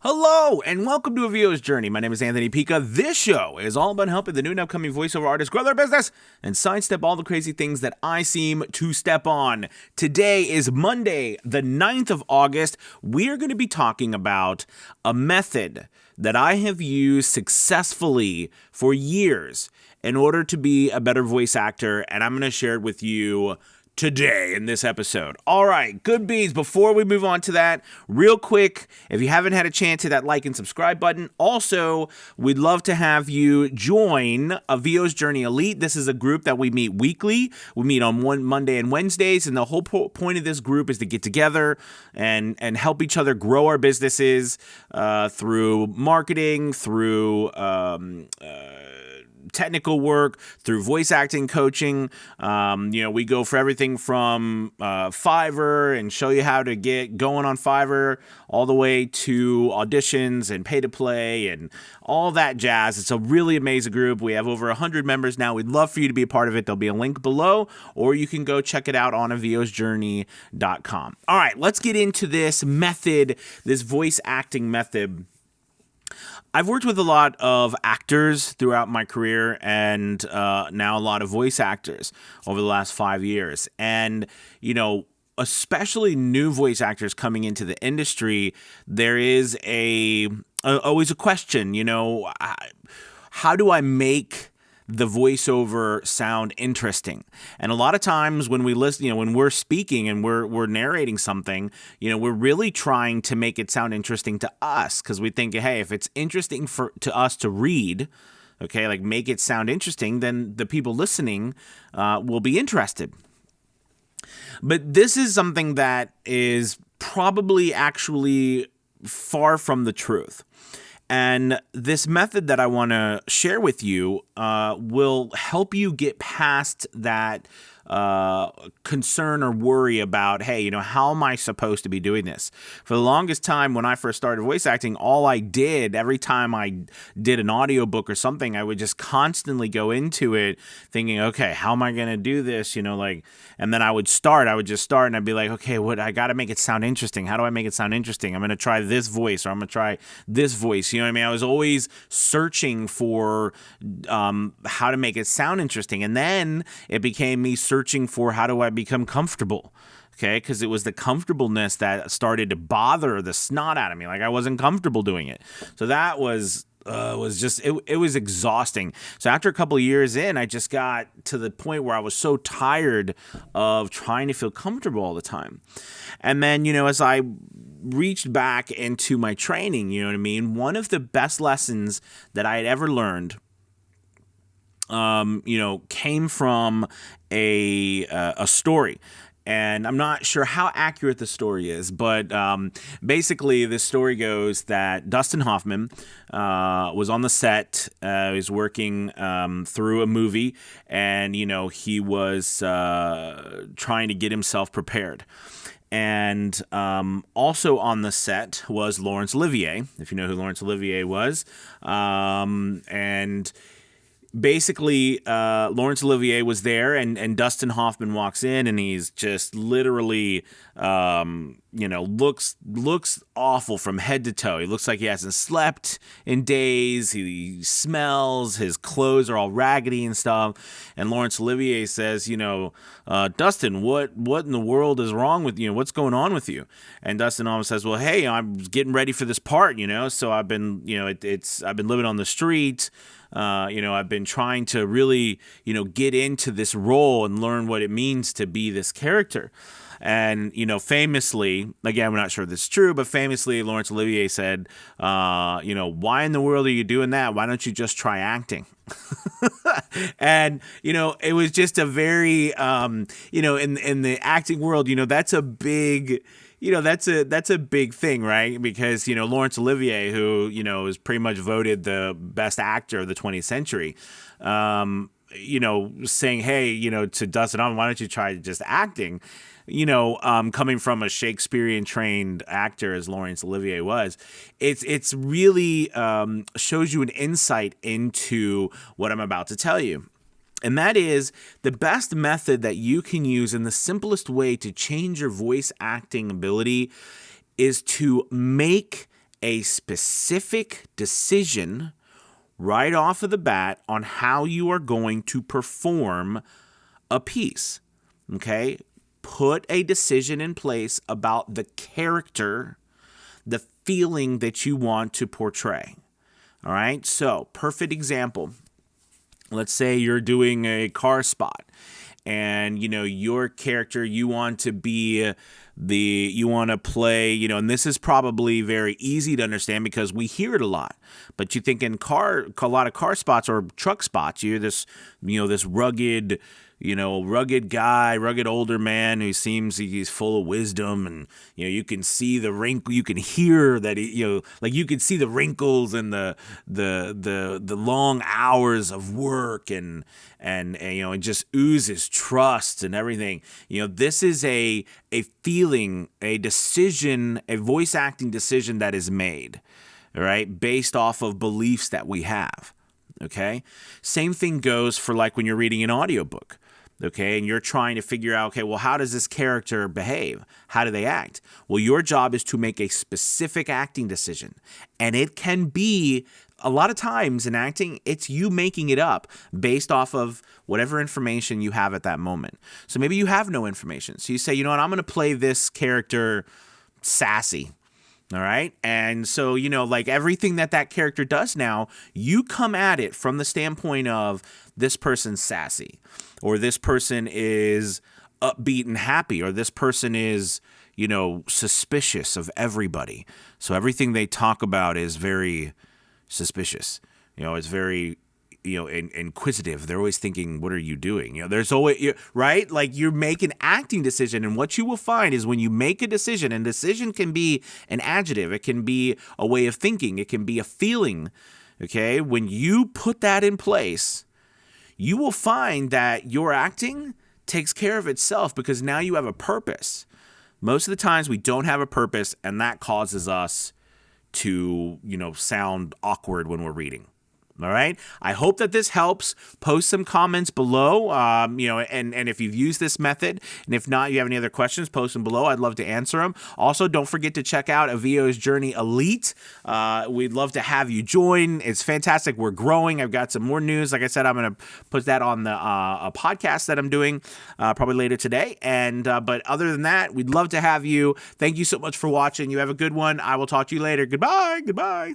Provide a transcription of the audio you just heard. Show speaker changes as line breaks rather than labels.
Hello, and welcome to A VO's Journey. My name is Anthony Pica. This show is all about helping the new and upcoming voiceover artists grow their business and sidestep all the crazy things that I seem to step on. Today is Monday, the 9th of August. We are going to be talking about a method that I have used successfully for years in order to be a better voice actor, and I'm going to share it with you today in this episode. All right, good beans. Before we move on to that, real quick, if you haven't had a chance, hit that like and subscribe button. Also, we'd love to have you join A VO's Journey Elite. This is a group that we meet weekly. We meet on Monday and Wednesdays, and the whole point of this group is to get together and help each other grow our businesses through marketing, through technical work, through voice acting coaching. We go for everything from Fiverr and show you how to get going on Fiverr all the way to auditions and pay to play and all that jazz. It's a really amazing group. We have over 100 members now. We'd love for you to be a part of it. There'll be a link below, or you can go check it out on avosjourney.com. All right, let's get into this method, this voice acting method. I've worked with a lot of actors throughout my career and now a lot of voice actors over the last 5 years. And, especially new voice actors coming into the industry, there is always a question, how do I make the voiceover sound interesting? And a lot of times when we listen, when we're speaking and we're narrating something, we're really trying to make it sound interesting to us, because we think, hey, if it's interesting to us to read, okay, like make it sound interesting, then the people listening will be interested. But this is something that is probably actually far from the truth. And this method that I want to share with you will help you get past that concern or worry about, hey, how am I supposed to be doing this? For the longest time, when I first started voice acting, all I did, every time I did an audiobook or something, I would just constantly go into it thinking, okay, how am I going to do this? And then I would just start and I'd be like, okay, I got to make it sound interesting. How do I make it sound interesting? I'm going to try this voice, or I'm going to try this voice. You know what I mean? I was always searching for how to make it sound interesting. And then it became me searching for how do I become comfortable. Okay, because it was the comfortableness that started to bother the snot out of me. Like I wasn't comfortable doing it. So that was just, it was exhausting. So after a couple of years in, I just got to the point where I was so tired of trying to feel comfortable all the time. And then, as I reached back into my training, one of the best lessons that I had ever learned came from a story. And I'm not sure how accurate the story is, but basically the story goes that Dustin Hoffman was on the set. He was working through a movie, and, he was trying to get himself prepared. And also on the set was Laurence Olivier, if you know who Laurence Olivier was. And basically, Laurence Olivier was there, and Dustin Hoffman walks in, and he's just literally, looks awful from head to toe. He looks like he hasn't slept in days. He smells. His clothes are all raggedy and stuff. And Laurence Olivier says, Dustin, what in the world is wrong with you? What's going on with you? And Dustin Hoffman says, well, hey, I'm getting ready for this part, so I've been, I've been living on the street. I've been trying to really, get into this role and learn what it means to be this character. And, famously, again, we're not sure if this is true, but famously, Laurence Olivier said, why in the world are you doing that? Why don't you just try acting? And, it was just a very, in the acting world, that's a big... that's a big thing, right? Because, Laurence Olivier, who, is pretty much voted the best actor of the 20th century, saying, hey, to Dustin Hoffman, why don't you try just acting? Coming from a Shakespearean trained actor as Laurence Olivier was, it's really shows you an insight into what I'm about to tell you. And that is the best method that you can use and the simplest way to change your voice acting ability is to make a specific decision right off of the bat on how you are going to perform a piece. Okay? Put a decision in place about the character, the feeling that you want to portray. All right? So, perfect example. Let's say you're doing a car spot and, your character, you want to be you want to play, and this is probably very easy to understand because we hear it a lot. But you think in a lot of car spots or truck spots, you're this rugged, rugged guy, rugged older man who seems he's full of wisdom, and you can see the wrinkle, you can hear that you can see the wrinkles and the long hours of work and it just oozes trust and everything. This is a feeling, a decision, a voice acting decision that is made, all right, based off of beliefs that we have. Okay. Same thing goes for like when you're reading an audiobook. Okay. And you're trying to figure out, okay, well, how does this character behave? How do they act? Well, your job is to make a specific acting decision. And it can be a lot of times in acting, it's you making it up based off of whatever information you have at that moment. So maybe you have no information. So you say, I'm going to play this character sassy. All right. And so, like everything that character does now, you come at it from the standpoint of this person's sassy, or this person is upbeat and happy, or this person is, suspicious of everybody. So everything they talk about is very suspicious. It's very, inquisitive. They're always thinking, what are you doing? There's always, right? Like you make an acting decision. And what you will find is when you make a decision, and decision can be an adjective. It can be a way of thinking. It can be a feeling. Okay. When you put that in place, you will find that your acting takes care of itself because now you have a purpose. Most of the times we don't have a purpose, and that causes us to, sound awkward when we're reading. All right. I hope that this helps. Post some comments below, and if you've used this method, and if not, you have any other questions, post them below. I'd love to answer them. Also, don't forget to check out Avio's Journey Elite. We'd love to have you join. It's fantastic. We're growing. I've got some more news. Like I said, I'm going to put that on the a podcast that I'm doing probably later today. But other than that, we'd love to have you. Thank you so much for watching. You have a good one. I will talk to you later. Goodbye. Goodbye.